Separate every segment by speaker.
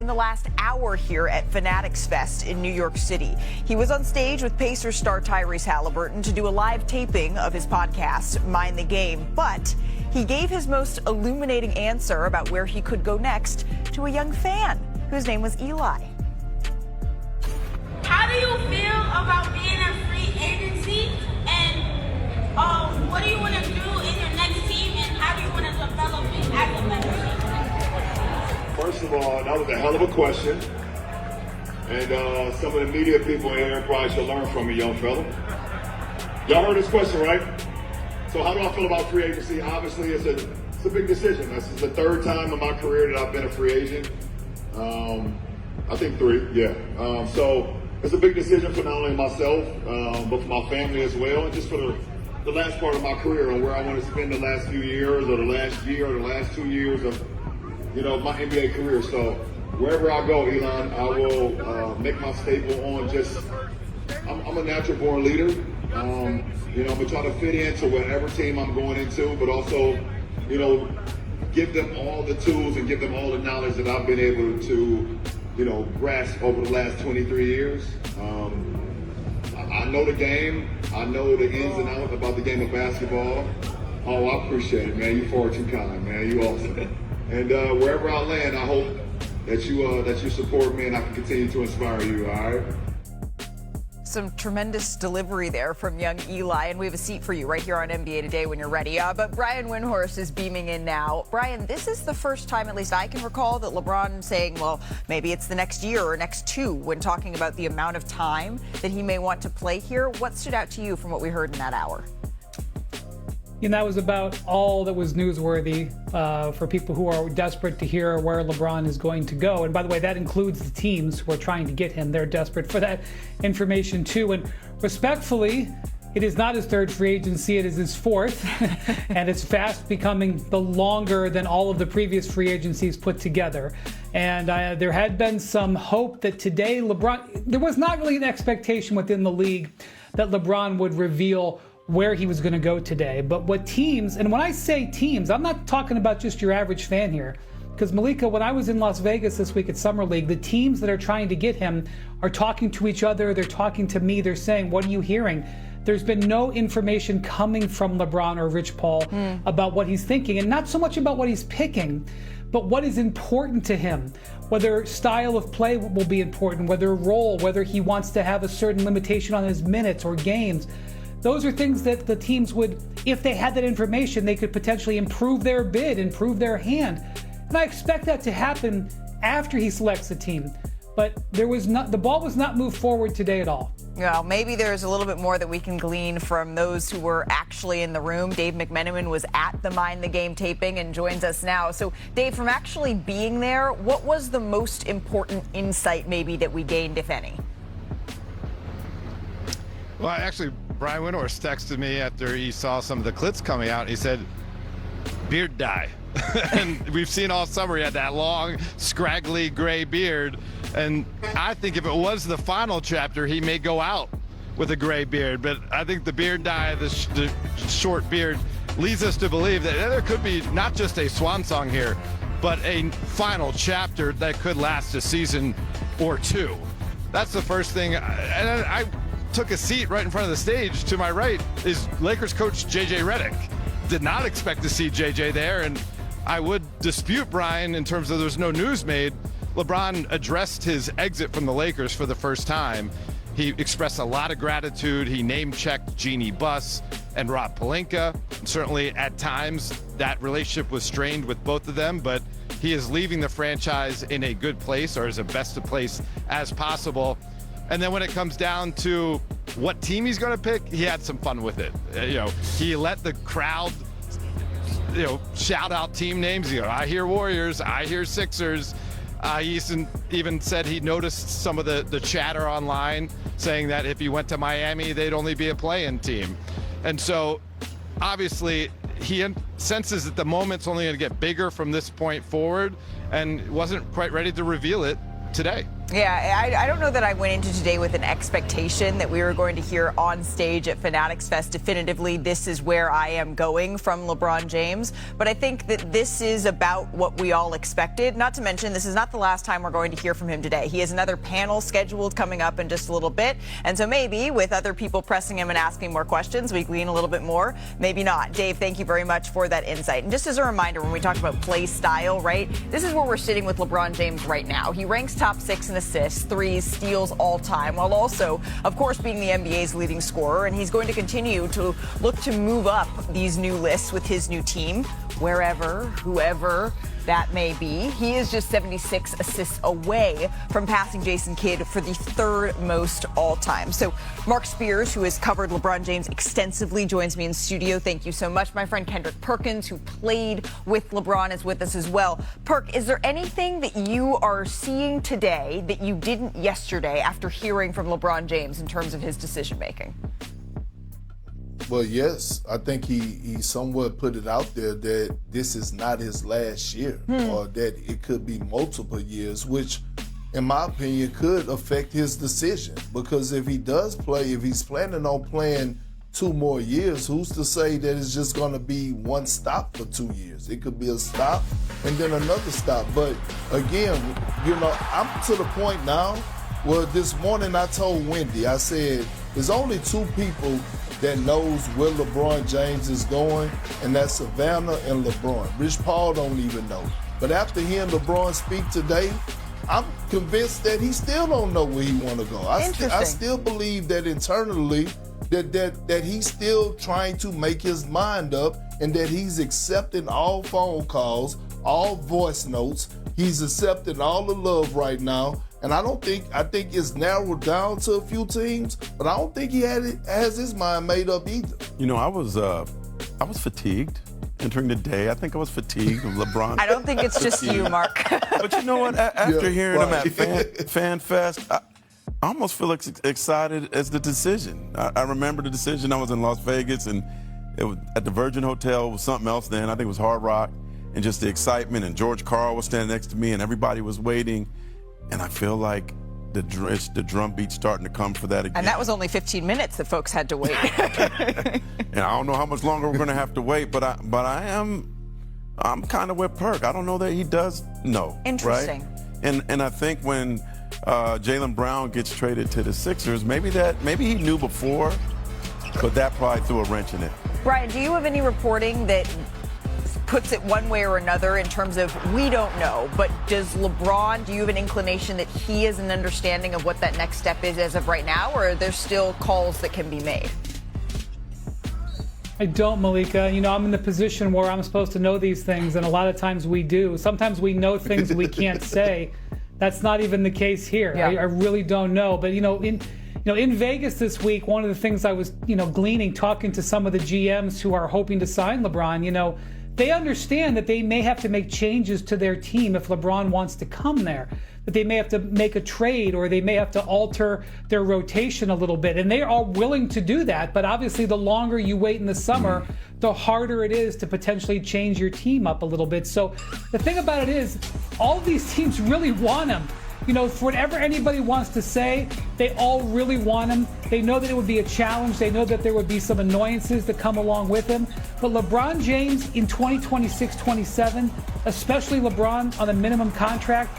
Speaker 1: In the last hour here at Fanatics Fest in New York City. He was on stage with Pacers star Tyrese Halliburton to do a live taping of his podcast, Mind the Game, but he gave his most illuminating answer about where he could go next to a young fan whose name was Eli.
Speaker 2: How do you feel about being a free agency, and what do you want to do in your next team, and how do you want to develop it as a member?
Speaker 3: First of all, that was a hell of a question. And some of the media people here probably should learn from me, young fella. Y'all heard this question, right? So how do I feel about free agency? Obviously, it's a big decision. This is the third time in my career that I've been a free agent. I think 3, yeah. So it's a big decision for not only myself, but for my family as well, and just for the last part of my career and where I want to spend the last few years or the last year or the last 2 years of my NBA career. So wherever I go, Elon, I will make my staple on I'm a natural born leader. I'm gonna try to fit into whatever team I'm going into, but also, give them all the tools and give them all the knowledge that I've been able to, grasp over the last 23 years. I know the game. I know the ins and outs about the game of basketball. Oh, I appreciate it, man. You far too kind, man. You awesome. And wherever I land, I hope that you support me and I can continue to inspire you, all right?
Speaker 1: Some tremendous delivery there from young Eli, and we have a seat for you right here on NBA Today when you're ready. But Brian Windhorst is beaming in now. Brian, this is the first time, at least I can recall, that LeBron saying, well, maybe it's the next year or next 2 when talking about the amount of time that he may want to play here. What stood out to you from what we heard in that hour?
Speaker 4: And that was about all that was newsworthy for people who are desperate to hear where LeBron is going to go. And by the way, that includes the teams who are trying to get him. They're desperate for that information too. And respectfully, it is not his 3rd free agency, it is his 4th. And it's fast becoming the longer than all of the previous free agencies put together. And there had been some hope that today there was not really an expectation within the league that LeBron would reveal where he was going to go today. But what teams, and when I say teams, I'm not talking about just your average fan here. Because Malika, when I was in Las Vegas this week at Summer League, the teams that are trying to get him are talking to each other, they're talking to me, they're saying, what are you hearing? There's been no information coming from LeBron or Rich Paul about what he's thinking, and not so much about what he's picking, but what is important to him. Whether style of play will be important, whether role, whether he wants to have a certain limitation on his minutes or games. Those are things that the teams would, if they had that information, they could potentially improve their bid, improve their hand. And I expect that to happen after he selects the team. But the ball was not moved forward today at all.
Speaker 1: Well, maybe there's a little bit more that we can glean from those who were actually in the room. Dave McMenamin was at the Mind the Game taping and joins us now. So, Dave, from actually being there, what was the most important insight maybe that we gained, if any?
Speaker 5: Well, actually, Brian Windhorst texted me after he saw some of the clips coming out. He said, beard dye. And we've seen all summer he had that long, scraggly gray beard. And I think if it was the final chapter, he may go out with a gray beard. But I think the beard dye, the short beard, leads us to believe that there could be not just a swan song here, but a final chapter that could last a season or 2. That's the first thing. And I took a seat right in front of the stage. To my right is Lakers coach JJ Redick. Did not expect to see JJ there, and I would dispute Brian in terms of there's no news made. LeBron addressed his exit from the Lakers for the first time. He expressed a lot of gratitude. He name-checked Jeannie Buss and Rob Pelinka. And certainly at times that relationship was strained with both of them, but he is leaving the franchise in a good place, or as best a place as possible. And then when it comes down to what team he's going to pick, he had some fun with it. He let the crowd, shout out team names. I hear Warriors, I hear Sixers. He even said he noticed some of the chatter online saying that if he went to Miami, they'd only be a play-in team. And so obviously he senses that the moment's only going to get bigger from this point forward and wasn't quite ready to reveal it today.
Speaker 1: Yeah, I don't know that I went into today with an expectation that we were going to hear on stage at Fanatics Fest definitively, this is where I am going from LeBron James. But I think that this is about what we all expected. Not to mention, this is not the last time we're going to hear from him today. He has another panel scheduled coming up in just a little bit. And so maybe with other people pressing him and asking more questions, we glean a little bit more. Maybe not. Dave, thank you very much for that insight. And just as a reminder, when we talk about play style, right, this is where we're sitting with LeBron James right now. He ranks top 6 in assists, threes, steals all time, while also, of course, being the NBA's leading scorer. And he's going to continue to look to move up these new lists with his new team, wherever, whoever that may be. He is just 76 assists away from passing Jason Kidd for the third most all time. So Mark Spears, who has covered LeBron James extensively, joins me in studio. Thank you so much. My friend Kendrick Perkins, who played with LeBron, is with us as well. Perk, is there anything that you are seeing today that you didn't yesterday after hearing from LeBron James in terms of his decision making?
Speaker 6: Well, yes, I think he somewhat put it out there that this is not his last year, or that it could be multiple years, which, in my opinion, could affect his decision. Because if he does play, if he's planning on playing 2 more years, who's to say that it's just going to be one stop for 2 years? It could be a stop and then another stop. But again, I'm to the point now where this morning I told Wendy, I said, there's only 2 people that knows where LeBron James is going, and that's Savannah and LeBron. Rich Paul don't even know. But after hearing LeBron speak today, I'm convinced that he still don't know where he want to go. I still believe that internally that he's still trying to make his mind up, and that he's accepting all phone calls, all voice notes. He's accepting all the love right now. And I think it's narrowed down to a few teams, but I don't think he has his mind made up either.
Speaker 7: You know, I was fatigued entering the day. I think I was fatigued of LeBron.
Speaker 1: I don't think it's just you, Mark.
Speaker 7: But you know what? After hearing him at Fan Fest, I almost feel excited as the decision. I remember the decision. I was in Las Vegas, and it was at the Virgin Hotel. It was something else then. I think it was Hard Rock, and just the excitement. And George Karl was standing next to me, and everybody was waiting. And I feel like the drum beat's starting to come for that again.
Speaker 1: And that was only 15 minutes that folks had to wait.
Speaker 7: And I don't know how much longer we're going to have to wait, but I'm kind of with Perk. I don't know that he does know.
Speaker 1: Interesting.
Speaker 7: Right? And I think when Jaylen Brown gets traded to the Sixers, maybe he knew before, but that probably threw a wrench in it.
Speaker 1: Brian, do you have any reporting that puts it one way or another in terms of we don't know, but do you have an inclination that he has an understanding of what that next step is as of right now, or are there still calls that can be made?
Speaker 4: I don't, Malika. I'm in the position where I'm supposed to know these things, and a lot of times we do. Sometimes we know things we can't say. That's not even the case here. Yeah. I really don't know. But, in Vegas this week, one of the things I was, gleaning, talking to some of the GMs who are hoping to sign LeBron, they understand that they may have to make changes to their team if LeBron wants to come there, that they may have to make a trade, or they may have to alter their rotation a little bit. And they are willing to do that. But obviously, the longer you wait in the summer, the harder it is to potentially change your team up a little bit. So the thing about it is, all of these teams really want him. For whatever anybody wants to say, they all really want him. They know that it would be a challenge. They know that there would be some annoyances that come along with him. But LeBron James in 2026-27, especially LeBron on a minimum contract,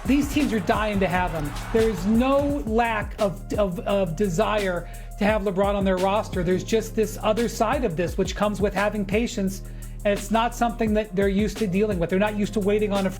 Speaker 4: these teams are dying to have him. There is no lack of desire to have LeBron on their roster. There's just this other side of this, which comes with having patience, and it's not something that they're used to dealing with. They're not used to waiting on a